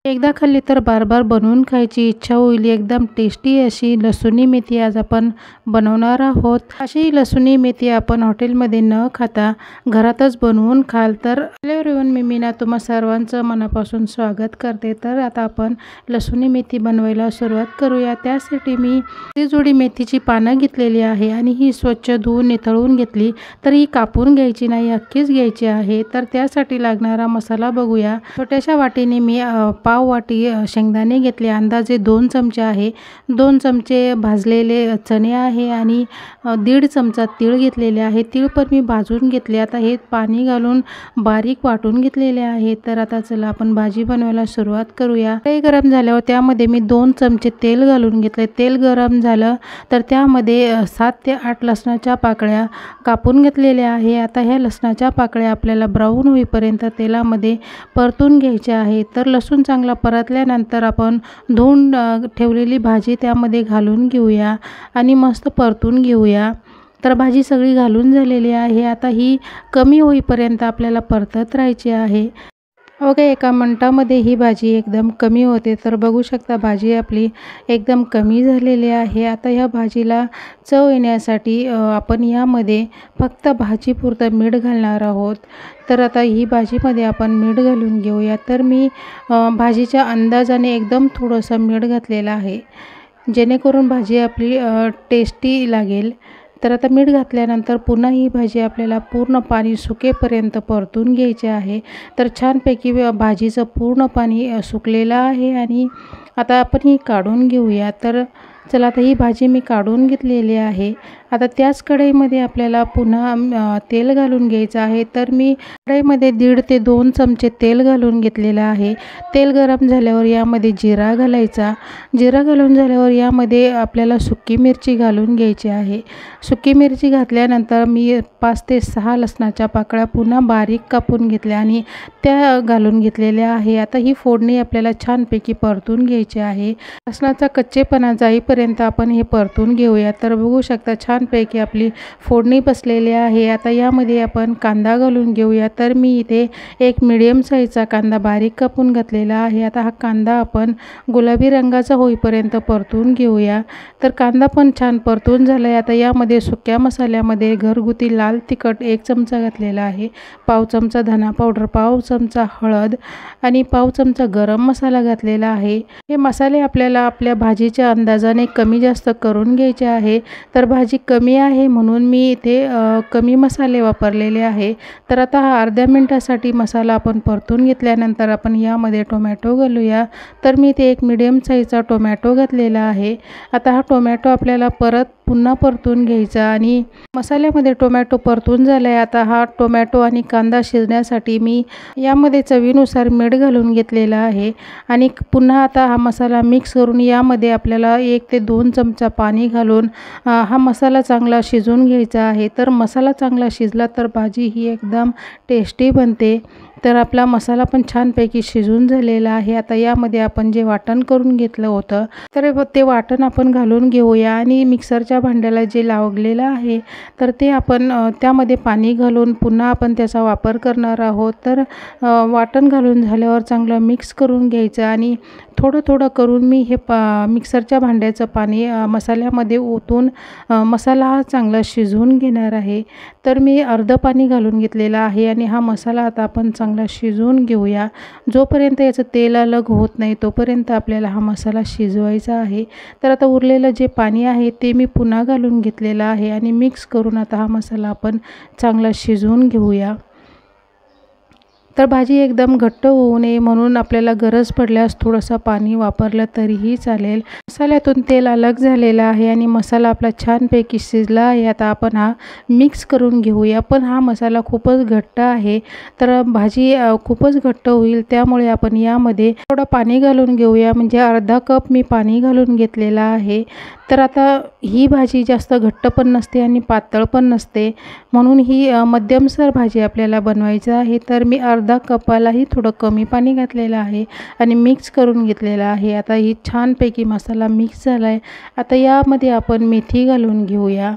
एकदा खाल्ली तर बार बार बनवून खायची इच्छा होईल। एकदम टेस्टी अशी लसुणी मेथी आज आपण बनवणार आहोत। अशी लसुणी मेथी आपण हॉटेलमध्ये न खाता घरातच बनवून खाल तर हॅलो एव्हरीवन, मी मीना तुम्हा सर्वांचं मनापासून स्वागत करते। तर आता आपण लसुणी मेथी बनवायला सुरुवात करूया। त्यासाठी मी ती जोडी मेथीची पानं घेतलेली आहे आणि ही स्वच्छ धुवून निथळून घेतली। तर ही कापून घ्यायची नाही, अख्खीच घ्यायची आहे। तर त्यासाठी लागणारा मसाला बघूया। छोट्याशा वाटीने मी पाव वाटी शेंगदाणे घेतले, अंदाजे 2 चमचे आहे। 2 चमचे भाजलेले चणे आहे आणि 1.5 चमचा तीळ घेतलेले आहे। तीळ पण मी भाजून घेतले। आता हे पाणी घालून बारीक वाटून घेतलेले आहे। तर आता चला आपण भाजी बनवायला सुरुवात करूया। ते गरम झाल्यावर त्यामध्ये मी 2 चमचे तेल घालून घेतले। तेल गरम झालं तर त्यामध्ये 7 ते 8 लसणाच्या पाकळ्या कापून घेतलेल्या आहे। आता ह्या लसणाच्या पाकळ्या आपल्याला ब्राऊन होईपर्यंत तेलामध्ये परतून घ्यायच्या आहे। तर लसूण चांगला परतल्यानंतर आपण धुवून ठेवलेली भाजी त्यामध्ये घालून घेऊया आणि मस्त परतून घेऊया। तर भाजी सगळी घालून झालेली आहे। आता ही कमी होईपर्यंत आपल्याला परतत राहायची आहे। ओके, 1 मिनिटामध्ये ही भाजी एकदम कमी होते। तर बघू शकता भाजी आपली एकदम कमी झालेली आहे। आता ह्या भाजीला चव येण्यासाठी आपण यामध्ये फक्त भाजीपुरतं मीठ घालणार आहोत। तर आता ही भाजीमध्ये आपण मीठ घालून घेऊया। तर मी भाजीच्या अंदाजाने एकदम थोडंसं मीठ घातलेलं आहे, जेणेकरून भाजी आपली टेस्टी लागेल। तर आता मीठ घातल्यानंतर पुन्हा ही भाजी आपल्याला पूर्ण पाणी सुकेपर्यंत परतून घ्यायची आहे। तर छानपैकी भाजीचं पूर्ण पाणी सुकलेलं आहे आणि आता आपण ही काढून घेऊया। तर चला आता ही भाजी मी काढून घेतलेली आहे। आता त्याच कढईमध्ये आपल्याला पुन्हा तेल घालून घ्यायचं आहे। तर मी कढईमध्ये 1.5 ते 2 चमचे तेल घालून घेतलेलं आहे। तेल गरम झाल्यावर यामध्ये जिरा घालायचा। जिरा घालून झाल्यावर यामध्ये आपल्याला सुकी मिरची घालून घ्यायची आहे। सुकी मिरची घातल्यानंतर मी 5 ते 6 लसणाच्या पाकळ्या पुन्हा बारीक कापून घेतल्या आणि त्या घालून घेतलेल्या आहे। आता ही फोडणी आपल्याला छानपैकी परतून घ्यायची आहे। लसणाचा कच्चेपणा जाईपर्यंत आपण हे परतून घेऊया। तर बघू शकता छानपैकी आपली फोडणी बसलेली आहे। आता यामध्ये आपण कांदा घालून घेऊया। तर मी इथे एक मीडियम साईजचा कांदा बारीक कापून घातलेला आहे। आता हा कांदा आपण गुलाबी रंगाचा होईपर्यंत परतून घेऊया। तर कांदा पण छान परतून झाला आहे। आता यामध्ये सुक्या मसाल्यामध्ये घरगुती लाल तिखट 1 चमचा घातलेला आहे, पाव चमचा धना पावडर, पाव चमचा हळद आणि पाव चमचा गरम मसाला घातलेला आहे। हे मसाले आपल्याला आपल्या भाजीच्या अंदाजाने कमी जास्त करून घ्यायचे आहे। तर भाजी कमी आहे म्हणून मी इथे कमी मसाले वापरलेले आहे। तर आता हा अर्ध्या मिनिटासाठी मसाला आपण परतून घेतल्यानंतर आपण यामध्ये टोमॅटो घालूया। तर मी इथे एक मीडियम साईजचा टोमॅटो घातलेला आहे। आता हा टोमॅटो आपल्याला पुन्हा परतून घ्यायचा आणि मसाल्यामध्ये टोमॅटो परतून झाला आहे। आता हा टोमॅटो आणि कांदा शिजण्यासाठी मी यामध्ये चवीनुसार मीठ घालून घेतलेला आहे आणि पुन्हा आता हा मसाला मिक्स करून यामध्ये आपल्याला 1 ते 2 चमचा पाणी घालून हा मसाला चांगला शिजवून घ्यायचा आहे। तर मसाला चांगला शिजला तर भाजी ही एकदम टेस्टी बनते। तर आपला मसाला पण छानपैकी शिजून झालेला आहे। आता यामध्ये आपण जे वाटण करून घेतलं होतं तर ते वाटण आपण घालून घेऊया आणि मिक्सरच्या भांड्याला जे लावलेलं आहे तर ते आपण त्यामध्ये पाणी घालून पुन्हा आपण त्याचा वापर करणार आहोत। तर वाटण घालून झाल्यावर चांगलं मिक्स करून घ्यायचं आणि थोडं थोडं करून मी हे मिक्सरच्या भांड्याचं पाणी मसाल्यामध्ये ओतून मसाला हा चांगला शिजवून घेणार आहे। तर मी अर्धं पाणी घालून घेतलेलं आहे आणि हा मसाला आता आपण चांगला शिजवून घेऊया। जोपर्यंत याचं तेल अलग होत नाही तोपर्यंत आपल्याला हा मसाला शिजवायचा आहे। तर आता उरलेलं जे पाणी आहे ते मी पुन्हा घालून घेतलेलं आहे आणि मिक्स करून आता हा मसाला आपण चांगला शिजवून घेऊया। तर भाजी एकदम घट्ट होऊ नये म्हणून आपल्याला गरज पडल्यास थोडंसं पाणी वापरलं तरीही चालेल। मसाल्यातून तेल अलग झालेलं आहे आणि मसाला आपला छानपैकी शिजला आहे। आता आपण हा मिक्स करून घेऊया। पण हा मसाला खूपच घट्ट आहे तर भाजी खूपच घट्ट होईल, त्यामुळे आपण यामध्ये थोडं पाणी घालून घेऊया। म्हणजे अर्धा कप मी पाणी घालून घेतलेला आहे। तर आता ही भाजी जास्त घट्ट पण नसते आणि पातळ पण नसते, म्हणून ही मध्यमसर भाजी आपल्याला बनवायची आहे। तर मी अर्धा कपालाही थोडं कमी पाणी घातलेलं आहे आणि मिक्स करून घेतलेलं आहे। आता ही छानपैकी मसाला मिक्स झाला आहे। आता यामध्ये आपण मेथी घालून घेऊया।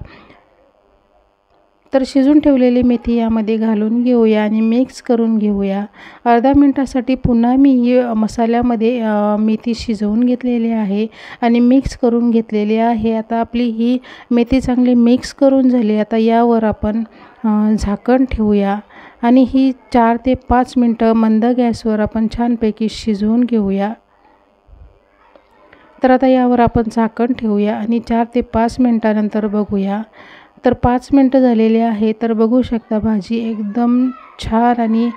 तर शिजून ठेवलेली मेथी यामध्ये घालून घेऊया आणि मिक्स करून घेऊया। अर्धा मिनटासाठी पुन्हा मी ही मसाल्यामध्ये मेथी शिजवून घेतलेली आहे आणि मिक्स करून घेतलेली आहे। आता आपली ही मेथी चांगली मिक्स करून झाली। आता यावर आपण झाकण ठेवूया आणि ही 4 ते 5 मिनटं मंद गॅसवर आपण छानपैकी शिजवून घेऊया। तर आता यावर आपण झाकण ठेवूया आणि 4 ते 5 मिनटानंतर बघूया। तर 5 मिनटं झालेले आहे। तर बघू शकता भाजी एकदम छान आणि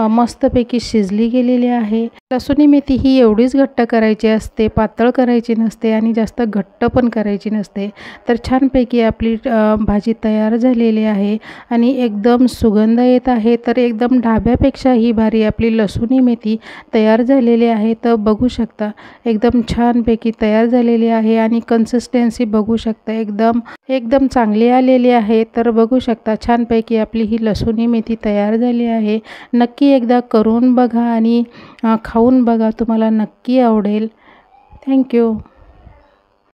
मस्तपैकी शिजली गेलेली आहे। लसूणी मेथी ही एवढीच घट्ट करायची असते, पातळ करायची नसते आणि जास्त घट्ट पण करायची नसते। तर छानपैकी आपली भाजी तयार झालेली आहे आणि एकदम सुगंध येत आहे। तर एकदम ढाब्यापेक्षाही भारी आपली लसूणी मेथी तयार झालेली आहे। तर बघू शकता एकदम छानपैकी तयार झालेली आहे आणि कन्सिस्टन्सी बघू शकता एकदम चांगली आलेली आहे। तर बघू शकता छानपैकी आपली ही लसूणी मेथी तयार झाली आहे। नक्की एकदा करून बघा आणि खाऊन बघा, तुम्हाला नक्की आवडेल। थँक्यू।